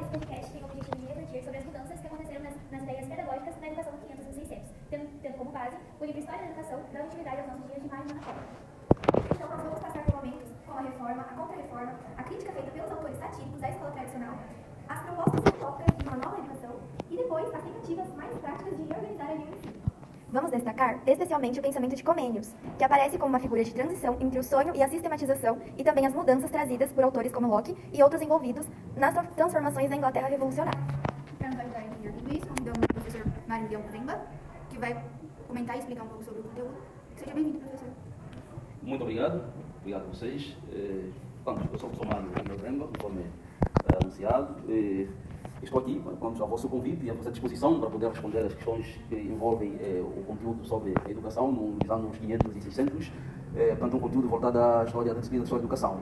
esse podcast tem o objetivo de refletir sobre as mudanças que aconteceram nas ideias pedagógicas na educação do 500 e 600, tendo como base o livro História da Educação, dando utilidade aos nossos dias de Mário Monaco. Então, nós vamos passar por momentos como a reforma, a contra-reforma, a crítica feita pelos autores satíricos da escola tradicional, as propostas utópicas de uma nova educação e depois as tentativas mais práticas de reorganizar a linha de ensino. Vamos destacar especialmente o pensamento de Comênios, que aparece como uma figura de transição entre o sonho e a sistematização, e também as mudanças trazidas por autores como Locke e outros envolvidos nas transformações da Inglaterra revolucionária. Para nos ajudar a entender tudo isso, convidamos o professor Mário Leão Tremba, que vai comentar e explicar um pouco sobre o conteúdo. Seja bem-vindo, professor. Muito obrigado a vocês. Eu sou o professor Mário Leão Tremba, conforme anunciado. Estou aqui a vosso convite e à vossa disposição para poder responder às questões que envolvem o conteúdo sobre a educação nos anos 500 e 600, portanto um conteúdo voltado à história da disciplina da educação.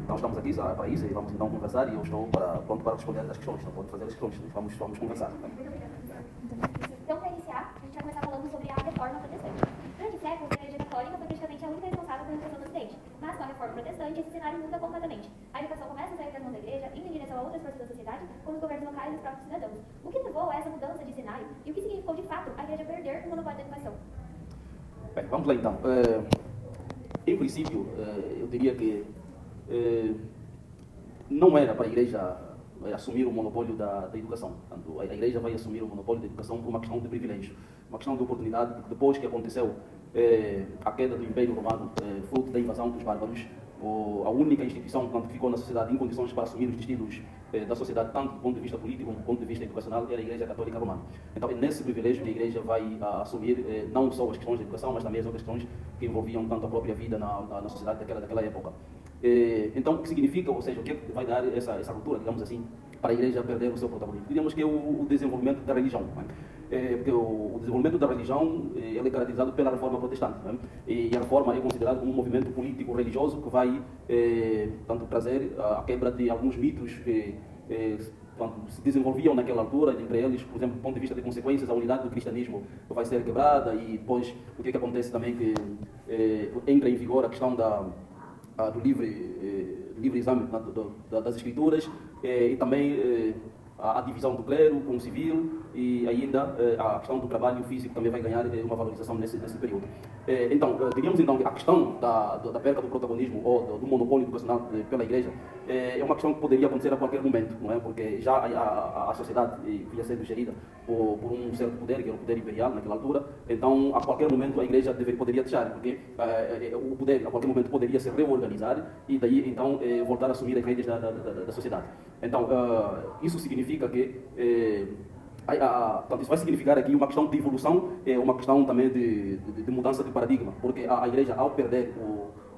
Então estamos aqui para isso e vamos então conversar e eu estou pronto para responder às questões, não pode fazer as questões, vamos conversar. Muito obrigada. Então, para iniciar, a gente vai começar falando sobre a reforma protestante. Durante séculos, a Igreja Católica foi praticamente a única responsável pela educação do Ocidente, mas com a reforma protestante, esse cenário muda completamente. A educação começa a sair das mãos da Igreja, indo em direção a outras forças da sociedade, como os governos locais e os próprios cidadãos. O que levou a essa mudança de cenário e o que significou, de fato, a Igreja perder o monopólio da educação? Bem, vamos lá então. Em princípio, eu diria que não era para a Igreja assumir o monopólio da educação. Portanto, a Igreja vai assumir o monopólio da educação por uma questão de privilégio, uma questão de oportunidade, porque depois que aconteceu a queda do Império Romano, fruto da invasão dos bárbaros, a única instituição que ficou na sociedade em condições para assumir os destinos da sociedade, tanto do ponto de vista político como do ponto de vista educacional, era a Igreja Católica Romana. Então é nesse privilégio que a Igreja vai assumir não só as questões da educação, mas também as outras questões que envolviam tanto a própria vida na sociedade daquela época. Então, o que significa, ou seja, o que vai dar essa ruptura, digamos assim, para a Igreja perder o seu protagonismo? Diríamos que é o desenvolvimento da religião. Porque o desenvolvimento da religião ele é caracterizado pela reforma protestante. E a reforma é considerada como um movimento político-religioso que vai tanto trazer a quebra de alguns mitos que se desenvolviam naquela altura, entre eles, por exemplo, do ponto de vista de consequências, a unidade do cristianismo vai ser quebrada e depois o que acontece também que entra em vigor a questão do livre exame das escrituras e também a divisão do clero com o civil e ainda a questão do trabalho físico também vai ganhar uma valorização nesse período. Então, diríamos então que a questão da perda do protagonismo ou do monopólio educacional pela Igreja é uma questão que poderia acontecer a qualquer momento, não é? Porque já a sociedade vinha sendo gerida por um certo poder, que era o poder imperial naquela altura, então a qualquer momento a Igreja poderia deixar, porque o poder a qualquer momento poderia se reorganizar e daí então voltar a assumir as rédeas da sociedade. Então, isso significa que isso vai significar aqui uma questão de evolução, uma questão também de mudança de paradigma, porque a Igreja, ao perder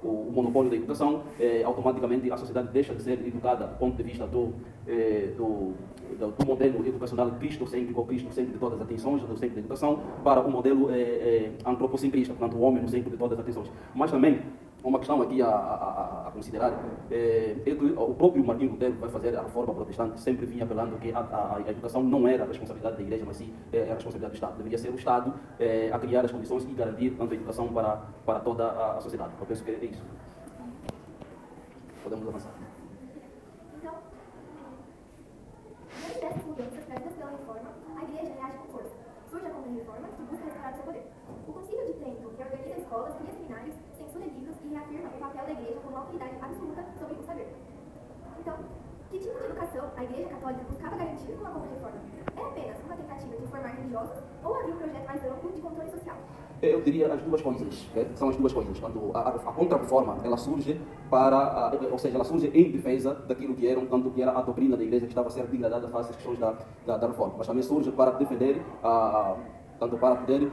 o monopólio da educação, automaticamente a sociedade deixa de ser educada do ponto de vista do modelo educacional cristocêntrico ou cristocêntrico de todas as atenções, do centro da educação, para o modelo antropocentrista, portanto, o homem no centro de todas as atenções. Mas também, uma questão aqui a considerar é que o próprio Martinho Lutero vai fazer a reforma protestante, sempre vinha apelando que a educação não era a responsabilidade da Igreja, mas sim a responsabilidade do Estado. Deveria ser o Estado a criar as condições e garantir tanto a educação para toda a sociedade. Eu penso que é isso. Podemos avançar. Então, diante dessas mudanças trazidas pela reforma, a Igreja reage com força. Surge a Contra-Reforma, que busca restaurar seu poder. O Concílio de Trento reorganiza escolas, cria seminários, censura livros e reafirma o papel da Igreja como autoridade absoluta sobre o saber. Então, que tipo de educação a Igreja Católica buscava garantir com a Contra-Reforma? Era apenas uma tentativa de formar religiosos ou havia um projeto mais amplo de controle social? Eu diria as duas coisas, são as duas coisas. Quando a Contra-Reforma ela surge ou seja, ela surge em defesa daquilo que era a doutrina da Igreja que estava a ser degradada face às questões da reforma, mas também surge para defender tanto para poder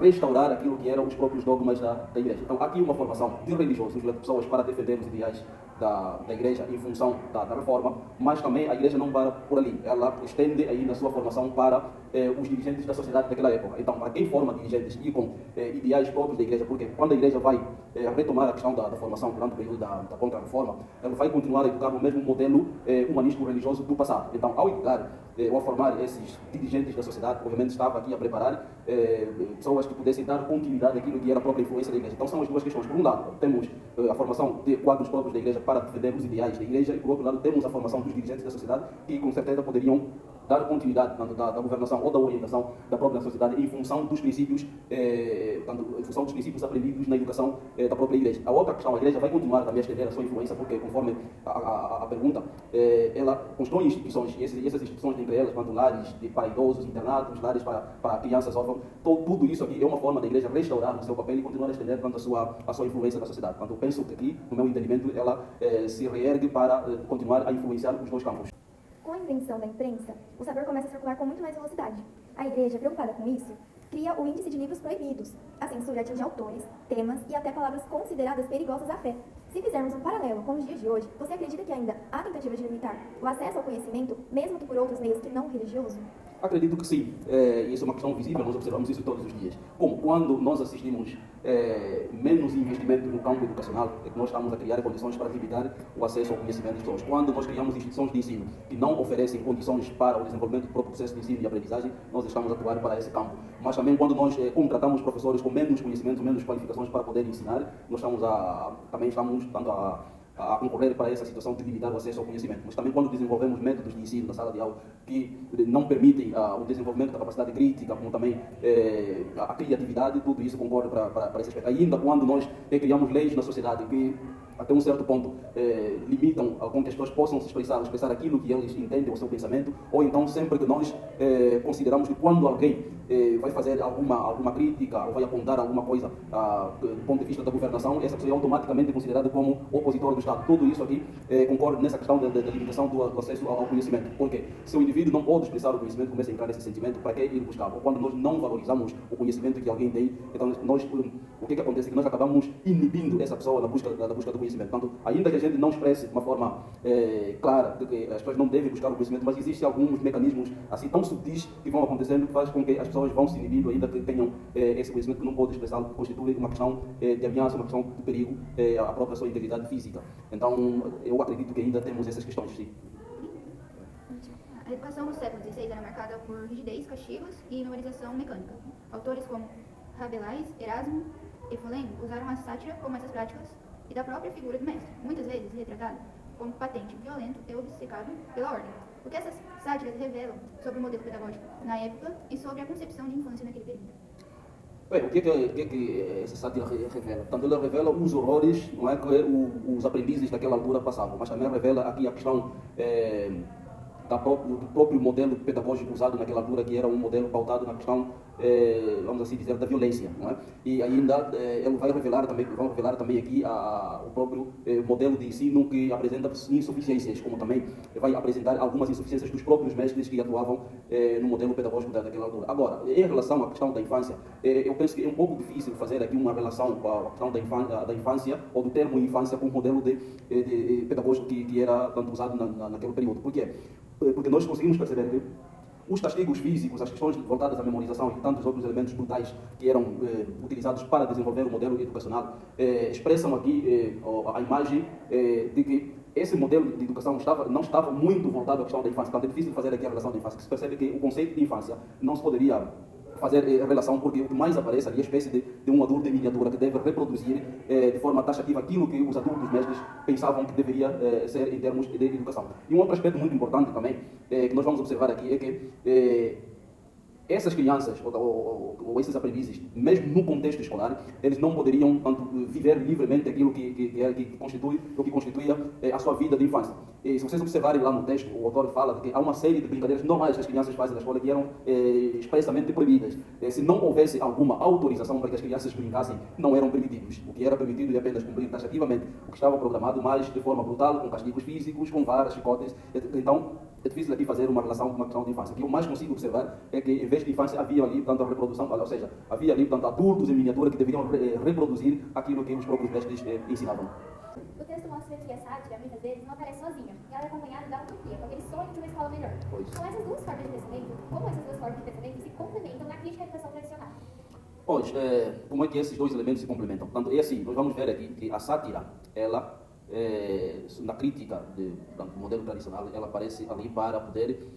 restaurar aquilo que eram os próprios dogmas da Igreja. Então, há aqui uma formação de religiosos, de pessoas para defender os ideais da Igreja em função da reforma, mas também a Igreja não para por ali. Ela estende aí na sua formação para os dirigentes da sociedade daquela época. Então, para quem forma dirigentes e com ideais próprios da Igreja, porque quando a Igreja vai retomar a questão da formação durante o período da Contra-Reforma, ela vai continuar a educar no mesmo modelo humanístico religioso do passado. Então, ao educar ou a formar esses dirigentes da sociedade, obviamente estava aqui a preparar pessoas que pudessem dar continuidade àquilo que era a própria influência da igreja. Então são as duas questões. Por um lado, temos a formação de quadros próprios da igreja para defender os ideais da igreja, e por outro lado, temos a formação dos dirigentes da sociedade que com certeza poderiam dar continuidade tanto da governação ou da orientação da própria sociedade em função dos princípios, em função dos princípios aprendidos na educação da própria igreja. A outra questão, a igreja vai continuar também a estender a sua influência, porque conforme a pergunta, ela constrói instituições, e essas instituições, entre elas, quanto lares para idosos, internatos, lares para crianças órfãs, tudo isso aqui é uma forma da igreja restaurar o seu papel e continuar a estender tanto a sua influência na sociedade. Portanto, eu penso que aqui, no meu entendimento, ela se reergue para continuar a influenciar os dois campos. Com a invenção da imprensa, o saber começa a circular com muito mais velocidade. A igreja, preocupada com isso, cria o índice de livros proibidos. A censura atinge autores, temas e até palavras consideradas perigosas à fé. Se fizermos um paralelo com os dias de hoje, você acredita que ainda há tentativa de limitar o acesso ao conhecimento, mesmo que por outros meios que não religioso? Acredito que sim. Isso é uma questão visível, nós observamos isso todos os dias. Como quando nós assistimos menos investimento no campo educacional, é que nós estamos a criar condições para limitar o acesso ao conhecimento das pessoas. Quando nós criamos instituições de ensino que não oferecem condições para o desenvolvimento do próprio processo de ensino e aprendizagem, nós estamos a atuar para esse campo. Mas também quando nós contratamos professores com menos conhecimentos, menos qualificações para poder ensinar, nós também estamos dando a concorrer para essa situação de limitar o acesso ao conhecimento. Mas também quando desenvolvemos métodos de ensino na sala de aula que não permitem o desenvolvimento da capacidade crítica, como também a criatividade, tudo isso concorre para esse aspecto. Ainda quando nós criamos leis na sociedade que até um certo ponto limitam com que as pessoas possam se expressar aquilo que eles entendem, o seu pensamento, ou então sempre que nós consideramos que quando alguém vai fazer alguma crítica ou vai apontar alguma coisa do ponto de vista da governação, essa pessoa é automaticamente considerada como opositor do Estado. Tudo isso aqui concorre nessa questão da limitação do acesso ao conhecimento. Porque se o indivíduo não pode expressar o conhecimento, começa a entrar esse sentimento, para que ir buscar? Ou quando nós não valorizamos o conhecimento que alguém tem, então o que acontece é que nós acabamos inibindo essa pessoa na busca do conhecimento. Portanto, ainda que a gente não expresse de uma forma clara de que as pessoas não devem buscar o conhecimento, mas existem alguns mecanismos assim tão sutis que vão acontecendo que faz com que as pessoas vão se inibindo, ainda que tenham esse conhecimento que não pode expressá-lo, que constitui uma questão de ameaça, uma questão de perigo à própria sua integridade física. Então, eu acredito que ainda temos essas questões, sim. A educação no século XVI era marcada por rigidez, castigos e memorização mecânica. Autores como Rabelais, Erasmo e Folengo usaram a sátira como essas práticas e da própria figura do mestre, muitas vezes retratado como patente, violento e obcecado pela ordem. O que essas sátiras revelam sobre o modelo pedagógico na época e sobre a concepção de infância naquele período? Bem, o que essa sátira revela? Portanto, ela revela os horrores, não é, que os aprendizes daquela altura passavam, mas também revela aqui a questão do próprio modelo pedagógico usado naquela altura, que era um modelo pautado na questão, vamos assim dizer, da violência, não é? E ainda ele vai revelar também aqui o próprio modelo de ensino que apresenta insuficiências, como também vai apresentar algumas insuficiências dos próprios mestres que atuavam no modelo pedagógico daquela altura. Agora, em relação à questão da infância, eu penso que é um pouco difícil fazer aqui uma relação com a questão da infância, ou do termo infância, com o modelo pedagógico que era tanto usado naquele período. Por quê? Porque nós conseguimos perceber que os castigos físicos, as questões voltadas à memorização e tantos outros elementos brutais que eram utilizados para desenvolver o modelo educacional expressam aqui a imagem de que esse modelo de educação não estava muito voltado à questão da infância. Portanto, é difícil fazer aqui a relação da infância, que se percebe que o conceito de infância não se poderia fazer relação, porque o que mais aparece ali é a espécie de um adulto em miniatura que deve reproduzir de forma taxativa aquilo que os adultos mestres pensavam que deveria ser em termos de educação. E um outro aspecto muito importante também, que nós vamos observar aqui, é que essas crianças ou esses aprendizes, mesmo no contexto escolar, eles não poderiam tanto viver livremente aquilo que constituía a sua vida de infância. E se vocês observarem lá no texto, o autor fala de que há uma série de brincadeiras normais que as crianças fazem na escola que eram expressamente proibidas. Se não houvesse alguma autorização para que as crianças brincassem, não eram permitidos. O que era permitido é apenas cumprir taxativamente o que estava programado, mas de forma brutal, com castigos físicos, com varas, chicotes. Então, é difícil aqui fazer uma relação com uma questão de infância. O que eu mais consigo observar é que, em vez de infância, havia ali, portanto, a reprodução, ou seja, havia ali, portanto, adultos em miniatura que deveriam reproduzir aquilo que os próprios mestres ensinavam. O texto mostra que a sátira, muitas vezes, não aparece sozinha. Ela é acompanhada da utopia, com aquele sonho de uma escola melhor. Com essas duas formas de pensamento, como essas duas formas de pensamento se complementam na crítica à educação tradicional? Pois, como é que esses dois elementos se complementam? Portanto, é assim, nós vamos ver aqui que a sátira, ela na crítica do modelo tradicional, ela aparece ali para poder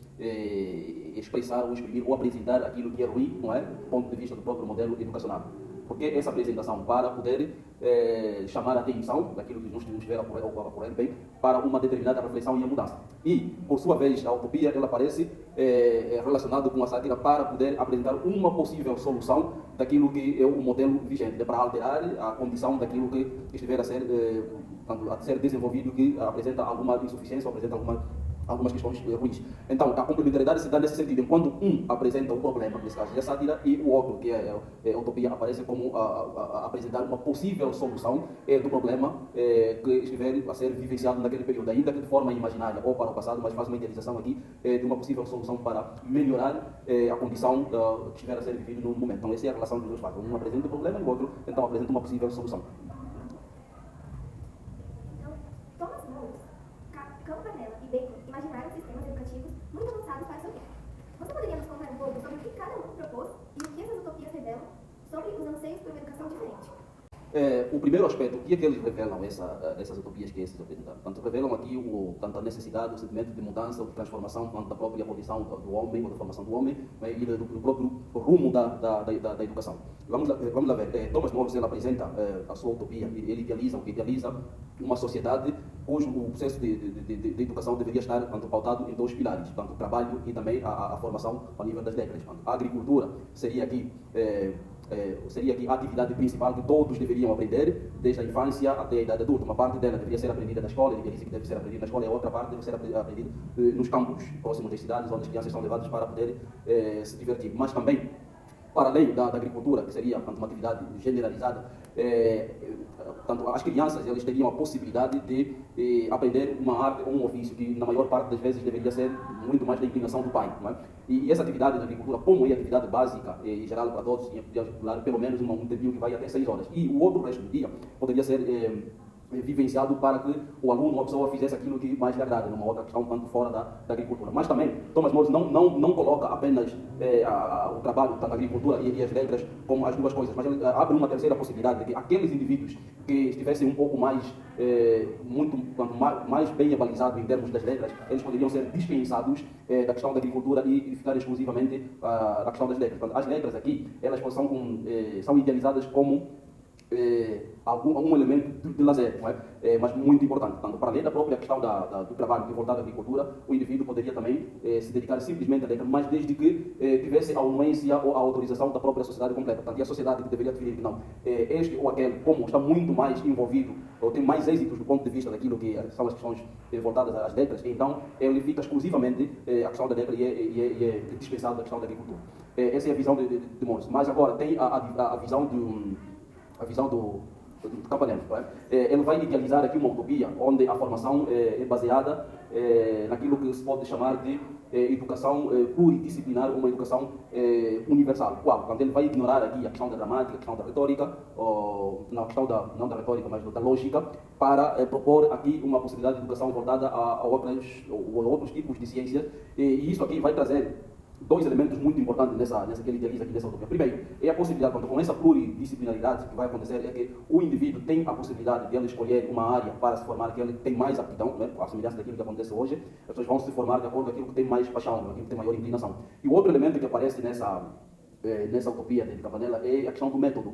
expressar ou exprimir ou apresentar aquilo que é ruim, não é? Do ponto de vista do próprio modelo educacional. Porque essa apresentação para poder chamar a atenção daquilo que nos estiver a ocorrer bem para uma determinada reflexão e a mudança. E, por sua vez, a utopia ela aparece relacionada com a sátira para poder apresentar uma possível solução daquilo que é o modelo vigente, para alterar a condição daquilo que estiver a ser desenvolvido, que apresenta alguma insuficiência ou apresenta algumas questões ruins. Então, a complementariedade se dá nesse sentido, enquanto um apresenta o problema, nesse caso é a sátira, e o outro, que é a utopia, aparece como apresentar uma possível solução do problema que estiver a ser vivenciado naquele período, ainda que de forma imaginária ou para o passado, mas faz uma idealização aqui de uma possível solução para melhorar a condição que estiver a ser vivido no momento. Então, essa é a relação dos dois fatos. Um apresenta o problema e o outro, então, apresenta uma possível solução. Então, Thomas More, Campanella e Bacon imaginaram sistemas educativos muito avançados para o seu tempo. Você poderia nos contar um pouco sobre o que cada um propôs e o que essas utopias revelam sobre os anseios por uma educação diferente? O primeiro aspecto, o que é que eles revelam, essas utopias que esses apresentaram? Tanto revelam aqui tanto a necessidade, o sentimento de mudança, de transformação, tanto da própria condição do homem, ou da formação do homem, e do próprio rumo da educação. Vamos lá ver. Thomas More ele apresenta a sua utopia, ele idealiza uma sociedade cujo o processo de educação deveria estar pautado em dois pilares, tanto o trabalho e também a formação ao nível das décadas. A agricultura seria aqui a atividade principal que todos deveriam aprender, desde a infância até a idade adulta. Uma parte dela deveria ser aprendida na escola, ele diz que deve ser aprendida na escola, e a outra parte deve ser aprendida nos campos próximos das cidades, onde as crianças são levadas para poder se divertir. Mas também, para além da agricultura, que seria uma atividade generalizada, portanto, as crianças elas teriam a possibilidade de aprender uma arte ou um ofício que, na maior parte das vezes, deveria ser muito mais da inclinação do pai. Não é? E essa atividade da agricultura, como é atividade básica e geral para todos, podia durar pelo menos um tempinho que vai até 6 horas. E o outro resto do dia poderia ser vivenciado para que o aluno ou a pessoa fizesse aquilo que mais lhe agrada, numa outra questão, tanto fora da agricultura. Mas também, Thomas More não coloca apenas o trabalho da agricultura e as letras como as duas coisas, mas ele abre uma terceira possibilidade, de que aqueles indivíduos que estivessem um pouco mais bem avalizados em termos das letras, eles poderiam ser dispensados da questão da agricultura e ficar exclusivamente da questão das letras. Portanto, as letras aqui, elas são idealizadas como algum elemento de lazer, não é? Mas muito importante. Portanto, para além da própria questão do trabalho que voltado à agricultura, o indivíduo poderia também se dedicar simplesmente à letra, mas desde que tivesse a anuência ou a autorização da própria sociedade completa. Portanto, e a sociedade que deveria definir que não, este ou aquele, como está muito mais envolvido, ou tem mais êxitos do ponto de vista daquilo que são as questões voltadas às letras, então ele fica exclusivamente a questão da letra e é dispensado da questão da agricultura. Essa é a visão de Morse. Mas agora tem a visão do Campanella. Ele vai idealizar aqui uma utopia onde a formação é baseada naquilo que se pode chamar de educação pluridisciplinar, uma educação universal. Qual? Quando ele vai ignorar aqui a questão da gramática, a questão da retórica, não a questão não da retórica, mas da lógica, para propor aqui uma possibilidade de educação voltada a outros tipos de ciências, e isso aqui vai trazer dois elementos muito importantes nessa que ele idealiza aqui nessa utopia. Primeiro, é a possibilidade, com essa pluridisciplinaridade que vai acontecer, é que o indivíduo tem a possibilidade de ele escolher uma área para se formar que ele tem mais aptidão, né? A semelhança daquilo que acontece hoje, as pessoas vão se formar de acordo com aquilo que tem mais paixão, aquilo que tem maior inclinação. E o outro elemento que aparece nessa utopia de Campanella é a questão do método.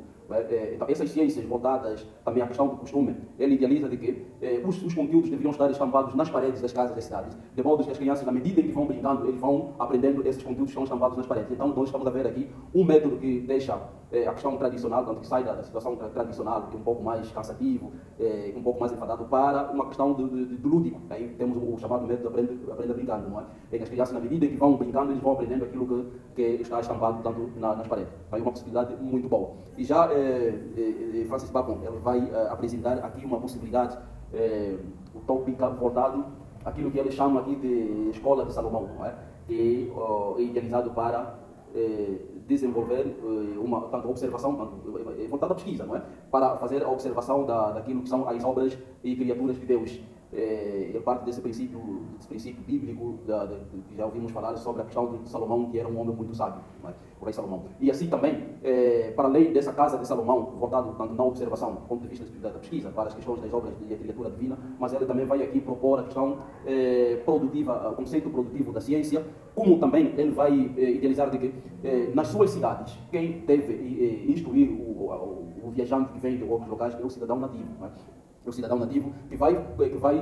Então, essas ciências voltadas também à questão do costume, ele idealiza de que os conteúdos deveriam estar estampados nas paredes das casas das cidades, de modo que as crianças, na medida em que vão brincando, eles vão aprendendo esses conteúdos que estão estampados nas paredes. Então, nós estamos a ver aqui um método que deixa a questão tradicional, tanto que sai da situação tradicional, que é um pouco mais cansativo, um pouco mais enfadado, para uma questão do lúdico. Aí temos o chamado método aprenda brincando, não é? Em que as crianças, na medida em que vão brincando, eles vão aprendendo aquilo que está estampado tanto nas paredes. Aí uma possibilidade muito boa. E já Francis Bacon, ele vai apresentar aqui uma possibilidade utópica voltado àquilo que ele chama aqui de escola de Salomão, não é? E idealizado para desenvolver tanto observação, voltada à pesquisa, não é? Para fazer a observação daquilo que são as obras e criaturas de Deus. Ele parte desse princípio bíblico, que já ouvimos falar sobre a questão de Salomão, que era um homem muito sábio, não é? O rei Salomão. E assim também, para além dessa casa de Salomão, voltado tanto na observação, do ponto de vista da pesquisa, para as questões das obras de literatura divina, mas ele também vai aqui propor a questão produtiva, o conceito produtivo da ciência, como também ele vai idealizar de que nas suas cidades, quem deve instruir o viajante que vem de outros locais é o cidadão nativo, não é? O cidadão nativo que vai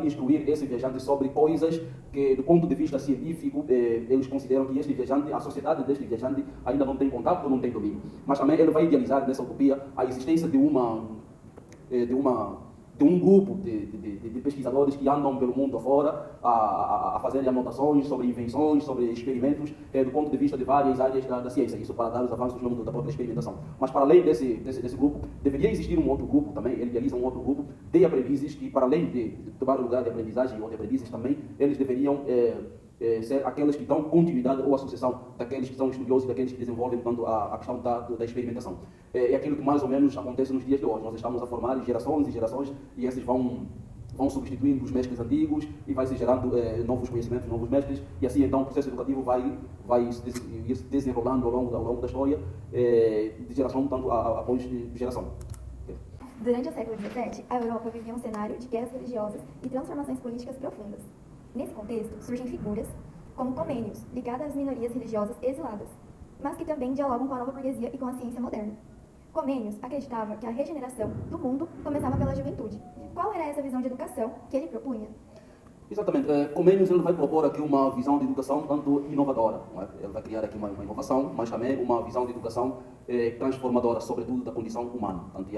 instruir esse viajante sobre coisas que, do ponto de vista científico, eles consideram que este viajante, a sociedade deste viajante ainda não tem contato, não tem domínio. Mas também ele vai idealizar nessa utopia a existência de um grupo de pesquisadores que andam pelo mundo afora a fazerem anotações sobre invenções, sobre experimentos, do ponto de vista de várias áreas da ciência, isso para dar os avanços no mundo da própria experimentação. Mas para além desse grupo, deveria existir um outro grupo também, ele idealiza um outro grupo de aprendizes que, para além de tomar o lugar de aprendizagem ou de aprendizes também, eles deveriam ser aqueles que dão continuidade ou associação daqueles que são estudiosos e daqueles que desenvolvem, portanto, a questão da experimentação. É aquilo que mais ou menos acontece nos dias de hoje. Nós estamos a formar gerações e gerações e esses vão substituindo os mestres antigos e vai se gerando novos conhecimentos, novos mestres, e assim então o processo educativo vai se desenrolando ao longo da história, de geração tanto após geração. Durante o século XVII, a Europa vivia um cenário de guerras religiosas e transformações políticas profundas. Nesse contexto, surgem figuras como comênios, ligadas às minorias religiosas exiladas, mas que também dialogam com a nova burguesia e com a ciência moderna. Comênios acreditava que a regeneração do mundo começava pela juventude. Qual era essa visão de educação que ele propunha? Exatamente. Comênios ele vai propor aqui uma visão de educação tanto inovadora, não é? Ele vai criar aqui uma inovação, mas também uma visão de educação transformadora, sobretudo da condição humana. Portanto,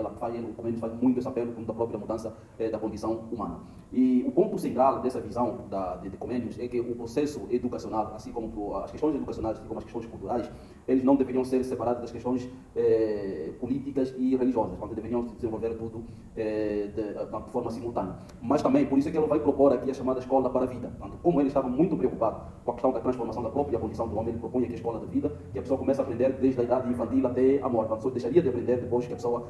o Comênios faz muito esse apelo da própria mudança da condição humana. E o ponto central dessa visão de Comênios é que o processo educacional, assim como as questões educacionais, assim como as questões culturais, eles não deveriam ser separados das questões políticas e religiosas, portanto, deveriam se desenvolver tudo de forma simultânea. Mas também, por isso é que ele vai propor aqui a chamada escola para a vida. Portanto, como ele estava muito preocupado com a questão da transformação da própria condição do homem, ele propõe aqui a escola da vida, que a pessoa começa a aprender desde a idade infantil até a morte. A pessoa deixaria de aprender depois que a pessoa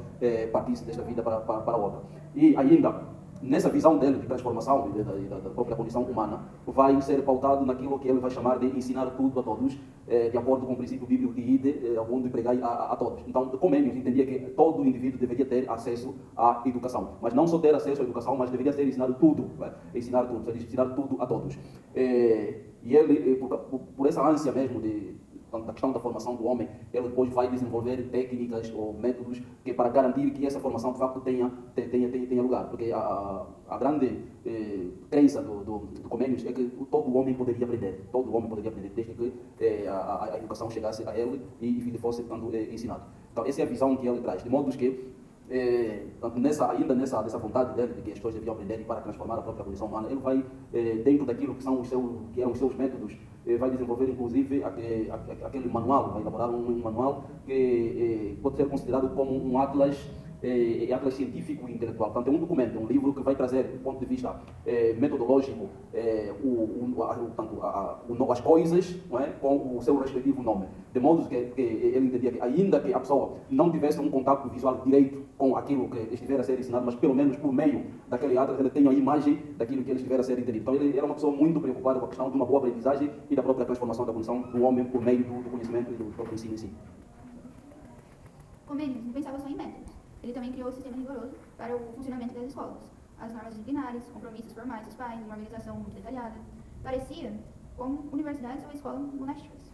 partisse desta vida para a outra. E ainda, nessa visão dele de transformação da própria condição humana, vai ser pautado naquilo que ele vai chamar de ensinar tudo a todos, de acordo com o princípio bíblico de ide, ao mundo e pregai a todos. Então, Comênios entendia que todo indivíduo deveria ter acesso à educação, mas não só ter acesso à educação, mas deveria ser ensinado tudo, ensinar tudo a todos. E ele, por essa ânsia mesmo da questão da formação do homem, ele depois vai desenvolver técnicas ou métodos que para garantir que essa formação de facto tenha lugar, porque a grande crença do Comênios é que todo homem poderia aprender, desde que a educação chegasse a ele e lhe fosse ensinado. Então essa é a visão que ele traz, de modo que ainda nessa vontade dele de que as pessoas deviam aprender e para transformar a própria condição humana, ele vai, dentro daquilo que eram os seus métodos, vai desenvolver inclusive aquele manual, vai elaborar um manual que pode ser considerado como um atlas científico e intelectual. Portanto, é um documento, um livro que vai trazer, do ponto de vista metodológico, as coisas, não é? Com o seu respectivo nome. De modo que ele entendia que, ainda que a pessoa não tivesse um contato visual direito com aquilo que estiver a ser ensinado, mas pelo menos por meio daquele atlas, ele tenha a imagem daquilo que ele estiver a ser entendido. Então, ele era uma pessoa muito preocupada com a questão de uma boa aprendizagem e da própria transformação da condição do homem por meio do conhecimento e do próprio ensino em si. Comênios não pensava só em métodos. Ele também criou o sistema rigoroso para o funcionamento das escolas, as normas disciplinares, compromissos formais dos pais, uma organização muito detalhada. Parecia como universidades ou escolas monásticas.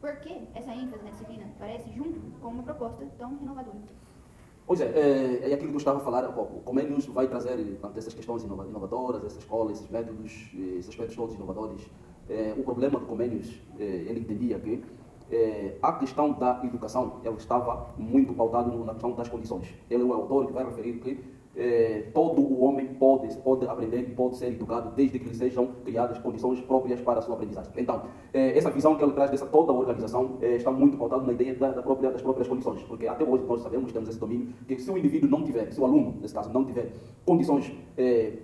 Por que essa ênfase na disciplina parece junto com uma proposta tão renovadora? Pois é aquilo que eu estava a falar há pouco. O Comênios vai trazer essas questões inovadoras, essa escola, esses métodos, esses aspectos todos inovadores. O problema do Comênios, ele entendia que a questão da educação, ela estava muito pautada na questão das condições. Ele é o autor que vai referir que todo o homem pode aprender e pode ser educado desde que lhe sejam criadas condições próprias para a sua aprendizagem. Então, essa visão que ele traz dessa toda a organização está muito pautada na ideia das próprias condições, porque até hoje nós sabemos, temos esse domínio, que se o indivíduo não tiver, se o aluno, nesse caso, não tiver condições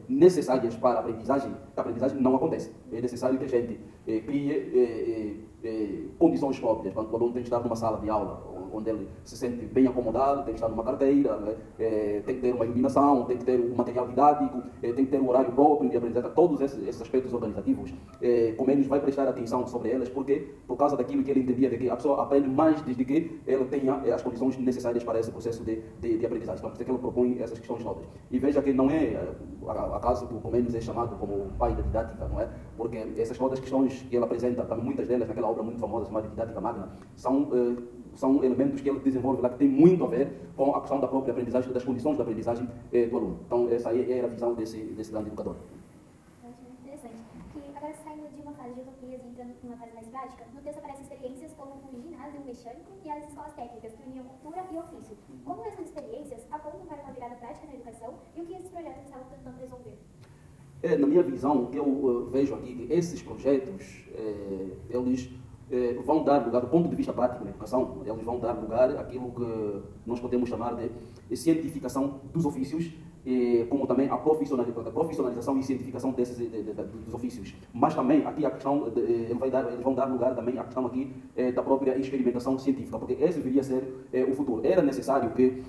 necessárias para a aprendizagem não acontece. É necessário que a gente crie condições próprias. Quando o aluno tem que estar numa sala de aula, onde ele se sente bem acomodado, tem que estar numa carteira, né? Tem que ter uma iluminação, tem que ter um material didático, tem que ter um horário próprio de aprendizagem, todos esses aspectos organizativos, como eles vai prestar atenção sobre elas, porque por causa daquilo que ele entendia de que a pessoa aprende mais desde que ela tenha as condições necessárias para esse processo de aprendizagem. Então, por isso é que ele propõe essas questões todas. E veja que não é acaso que o Comênios é chamado como o pai da didática, não é? Porque essas todas as questões que ele apresenta, também muitas delas naquela obra muito famosa chamada Didática Magna, são elementos que ele desenvolve lá que tem muito a ver com a questão da própria aprendizagem, das condições da aprendizagem do aluno. Então, essa aí era a visão desse grande educador. Interessante. Que agora, saindo de uma fase de utopias e entrando numa fase mais prática, no texto aparecem experiências como um ginásio mecânico e as escolas técnicas, que uniam cultura e ofício. Como essas experiências apontam para uma virada prática na educação e o que esses projetos estavam tentando resolver? Na minha visão, o que eu vejo aqui, que esses projetos, eles vão dar lugar, do ponto de vista prático na educação, eles vão dar lugar àquilo que nós podemos chamar de cientificação dos ofícios, como também a profissionalização e cientificação dos ofícios. Mas também aqui a questão, eles vão dar lugar também à questão aqui da própria experimentação científica, porque esse deveria ser o futuro. Era necessário que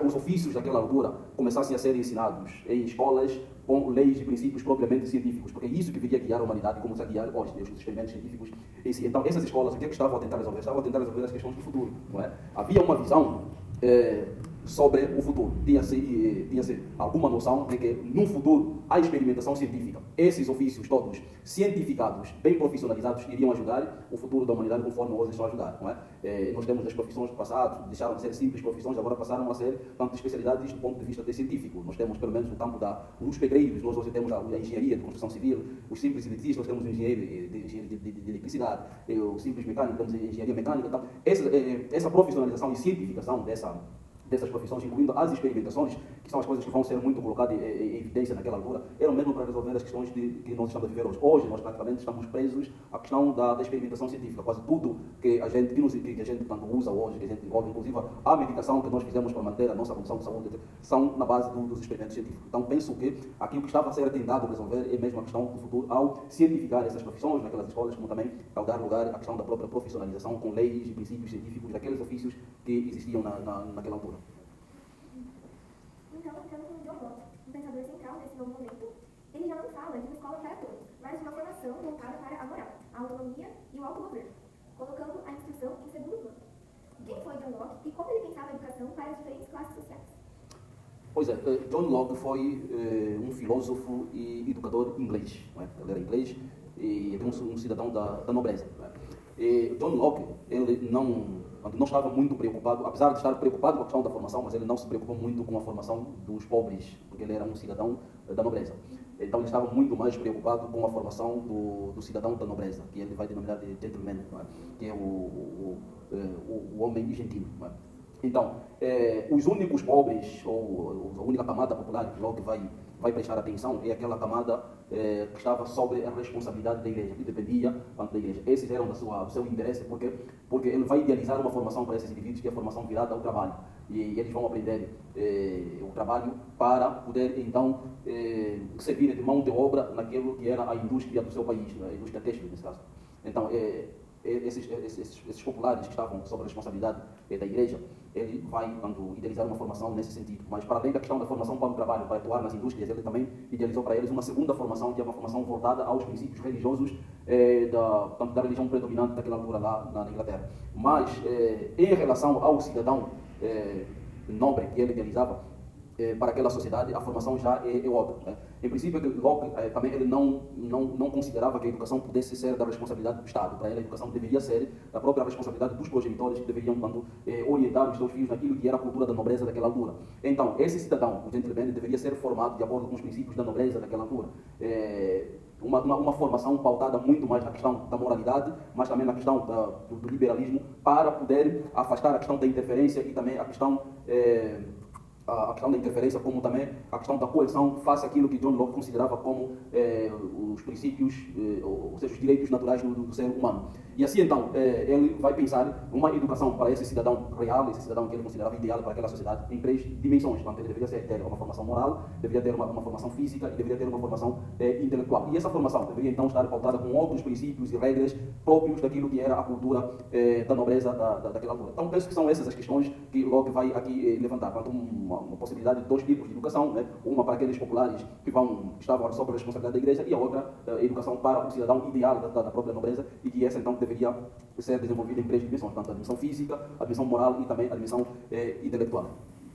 os ofícios daquela altura começassem a ser ensinados em escolas com leis e princípios propriamente científicos, porque é isso que viria guiar a humanidade, como está a guiar hoje, os experimentos científicos em si. Então, essas escolas, o que é que estavam a tentar resolver? Estavam a tentar resolver as questões do futuro, não é? Havia uma visão sobre o futuro. Tinha-se alguma noção de que, no futuro, a experimentação científica, esses ofícios todos cientificados, bem profissionalizados, iriam ajudar o futuro da humanidade conforme hoje estão a ajudar, não é? Nós temos as profissões do passado, deixaram de ser simples profissões, agora passaram a ser tanto especialidades do ponto de vista científico. Nós temos, pelo menos, no campo dos pedreiros, nós hoje temos a engenharia de construção civil, os simples eletricistas, nós temos engenheiro de eletricidade, o simples mecânico, temos engenharia mecânica. Então, essa profissionalização e cientificação dessas profissões, incluindo as experimentações, que são as coisas que vão ser muito colocadas em evidência naquela altura, eram mesmo para resolver as questões que nós estamos a viver hoje. Hoje, nós praticamente estamos presos à questão da experimentação científica. Quase tudo que a gente tanto usa hoje, que a gente desenvolve, inclusive a medicação que nós fizemos para manter a nossa condição de saúde, são na base dos experimentos científicos. Então, penso que aquilo que estava a ser tentado resolver é mesmo a questão do futuro, ao cientificar essas profissões naquelas escolas, como também ao dar lugar à questão da própria profissionalização com leis e princípios científicos daqueles ofícios que existiam naquela altura. Então, entrando com John Locke, um pensador central nesse novo momento, ele já não fala de uma escola para todos, mas de uma formação voltada para a moral, a autonomia e o autogoverno, colocando a instrução em segundo plano. Quem foi John Locke e como ele pensava a educação para as diferentes classes sociais? Pois é, John Locke foi um filósofo e educador inglês, não é? Ele era inglês e um cidadão da nobreza. Não é? E John Locke, ele não estava muito preocupado, apesar de estar preocupado com a questão da formação, mas ele não se preocupou muito com a formação dos pobres, porque ele era um cidadão da nobreza. Então ele estava muito mais preocupado com a formação do cidadão da nobreza, que ele vai denominar de gentleman, não é? Que é o homem gentil. Não é? Então, os únicos pobres, ou a única camada popular que Locke vai prestar atenção é aquela camada que estava sob a responsabilidade da igreja, que dependia da igreja. Esses eram do seu interesse, porque ele vai idealizar uma formação para esses indivíduos, que é a formação virada ao trabalho. E eles vão aprender o trabalho para poder, então, servir de mão de obra naquilo que era a indústria do seu país, a indústria têxtil, nesse caso. Então, esses populares que estavam sob a responsabilidade da igreja, ele vai idealizar uma formação nesse sentido. Mas para além da questão da formação para o trabalho, para atuar nas indústrias, ele também idealizou para eles uma segunda formação, que é uma formação voltada aos princípios religiosos da religião predominante daquela altura lá na Inglaterra. Mas, em relação ao cidadão nobre que ele idealizava, para aquela sociedade, a formação já é outra. Né? Em princípio, Locke também ele não considerava que a educação pudesse ser da responsabilidade do Estado. Para ele, a educação deveria ser da própria responsabilidade dos progenitores, que deveriam orientar os seus filhos naquilo que era a cultura da nobreza daquela altura. Então, esse cidadão, o gentleman, deveria ser formado de acordo com os princípios da nobreza daquela altura. Uma formação pautada muito mais na questão da moralidade, mas também na questão do liberalismo, para poder afastar a questão da interferência e também a questão da interferência, como também a questão da coerção face àquilo que John Locke considerava como os princípios, ou seja, os direitos naturais do ser humano. E assim então, ele vai pensar uma educação para esse cidadão real, esse cidadão que ele considerava ideal para aquela sociedade, em 3 dimensões. Portanto, ele deveria ter uma formação moral, deveria ter uma formação física e deveria ter uma formação intelectual. E essa formação deveria então estar pautada com outros princípios e regras próprios daquilo que era a cultura da nobreza daquela altura. Então, penso que são essas as questões que Locke vai aqui levantar. Portanto, uma possibilidade de 2 tipos de educação, né? Uma para aqueles populares que estavam sob a responsabilidade da igreja, e a outra, educação para o cidadão ideal da própria nobreza, e que essa então deveria ser desenvolvida em 3 dimensões, tanto a dimensão física, a dimensão moral e também a dimensão intelectual.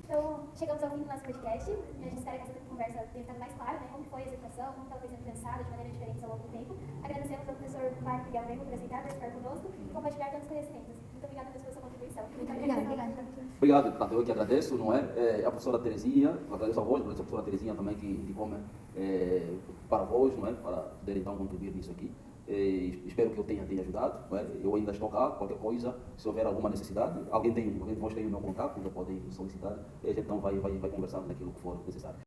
Então, chegamos ao fim do nosso podcast. A gente espera que essa conversa tenha ficado mais clara, né? Como foi essa educação, como ela foi sendo pensada de maneira diferente ao longo do tempo. Agradecemos ao professor Marco Miguel Rego por aceitar participar conosco e compartilhar tantos conhecimentos. Muito obrigada pela sua contribuição. Muito obrigada. Obrigado, portanto, eu que agradeço, não é? A professora Terezinha, agradeço a vós, agradeço a professora Terezinha também que indicou-me para vós, não é? Para poder então contribuir nisso aqui. Espero que eu tenha ajudado, não é? Eu ainda estou cá, qualquer coisa, se houver alguma necessidade, alguém de vós tem o meu contato, ainda podem solicitar, e a gente então vai conversar naquilo que for necessário.